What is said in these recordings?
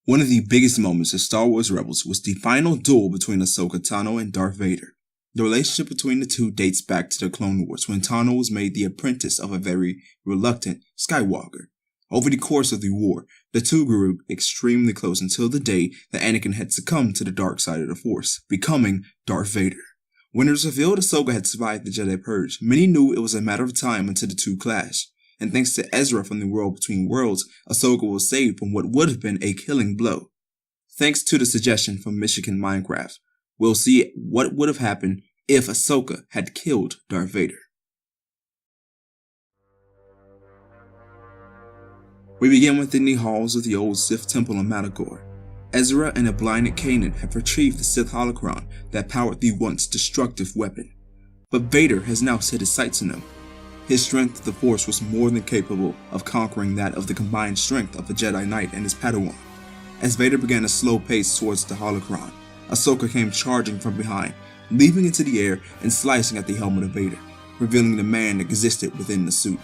One of the biggest moments of Star Wars Rebels was the final duel between Ahsoka Tano and Darth Vader. The relationship between the two dates back to the Clone Wars when Tano was made the apprentice of a very reluctant Skywalker. Over the course of the war, the two grew extremely close until the day that Anakin had succumbed to the dark side of the Force, becoming Darth Vader. When it was revealed Ahsoka had survived the Jedi purge, many knew it was a matter of time until the two clashed. And thanks to Ezra from the World Between Worlds, Ahsoka was saved from what would have been a killing blow. Thanks to the suggestion from Michigan Minecraft, we'll see what would have happened if Ahsoka had killed Darth Vader. We begin within the halls of the old Sith Temple in Malachor. Ezra and a blinded Kanan have retrieved the Sith holocron that powered the once destructive weapon. But Vader has now set his sights on him. His strength of the Force was more than capable of conquering that of the combined strength of a Jedi Knight and his Padawan. As Vader began a slow pace towards the holocron, Ahsoka came charging from behind, leaping into the air and slicing at the helmet of Vader, revealing the man that existed within the suit.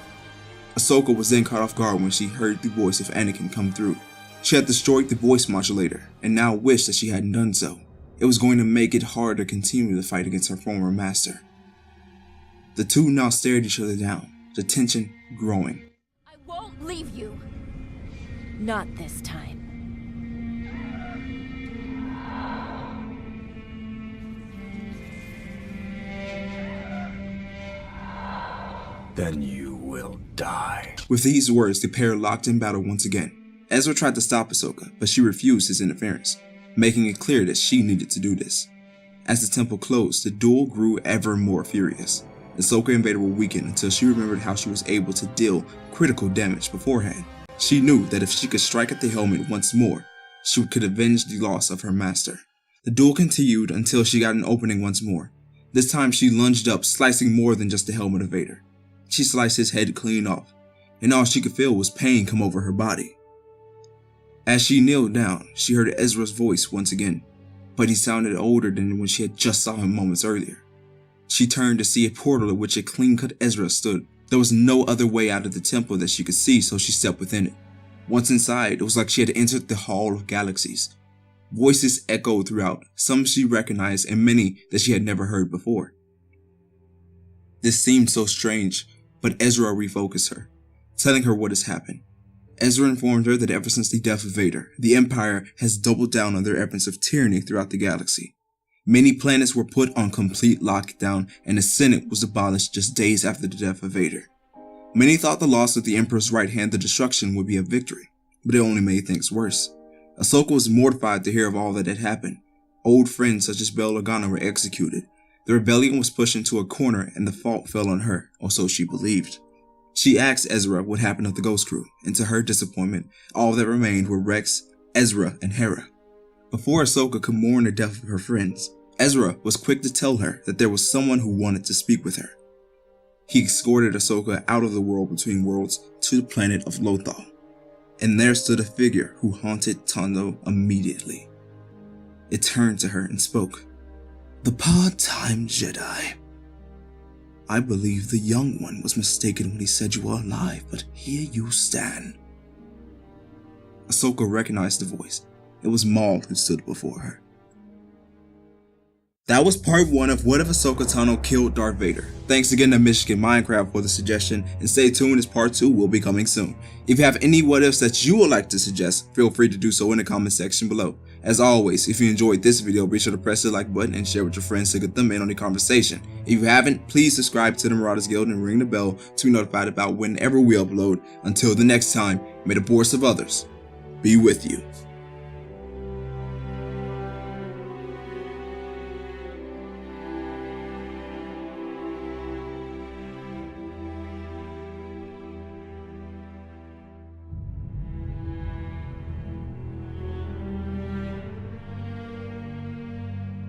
Ahsoka was then caught off guard when she heard the voice of Anakin come through. She had destroyed the voice modulator, and now wished that she hadn't done so. It was going to make it hard to continue the fight against her former master. The two now stared each other down, the tension growing. I won't leave you. Not this time. Then you will die. With these words, the pair locked in battle once again. Ezra tried to stop Ahsoka, but she refused his interference, making it clear that she needed to do this. As the temple closed, the duel grew ever more furious. Ahsoka and Vader were weakened until she remembered how she was able to deal critical damage beforehand. She knew that if she could strike at the helmet once more, she could avenge the loss of her master. The duel continued until she got an opening once more. This time she lunged up, slicing more than just the helmet of Vader. She sliced his head clean off, and all she could feel was pain come over her body. As she kneeled down, she heard Ezra's voice once again, but he sounded older than when she had just saw him moments earlier. She turned to see a portal at which a clean-cut Ezra stood. There was no other way out of the temple that she could see, so she stepped within it. Once inside, it was like she had entered the Hall of Galaxies. Voices echoed throughout, some she recognized and many that she had never heard before. This seemed so strange, but Ezra refocused her, telling her what has happened. Ezra informed her that ever since the death of Vader, the Empire has doubled down on their efforts of tyranny throughout the galaxy. Many planets were put on complete lockdown, and the Senate was abolished just days after the death of Vader. Many thought the loss of the Emperor's right hand to destruction would be a victory, but it only made things worse. Ahsoka was mortified to hear of all that had happened. Old friends such as Bail Organa were executed. The rebellion was pushed into a corner, and the fault fell on her, or so she believed. She asked Ezra what happened of the Ghost Crew, and to her disappointment, all that remained were Rex, Ezra, and Hera. Before Ahsoka could mourn the death of her friends, Ezra was quick to tell her that there was someone who wanted to speak with her. He escorted Ahsoka out of the World Between Worlds to the planet of Lothal, and there stood a figure who haunted Tano immediately. It turned to her and spoke. "The part-time Jedi. I believe the young one was mistaken when he said you were alive, but here you stand." Ahsoka recognized the voice. It was Maul who stood before her. That was part 1 of What If Ahsoka Tano Killed Darth Vader. Thanks again to Michigan Minecraft for the suggestion, and stay tuned as part 2 will be coming soon. If you have any what ifs that you would like to suggest, feel free to do so in the comment section below. As always, if you enjoyed this video, be sure to press the like button and share with your friends to get them in on the conversation. If you haven't, please subscribe to the Marauders Guild and ring the bell to be notified about whenever we upload. Until the next time, may the force of others be with you.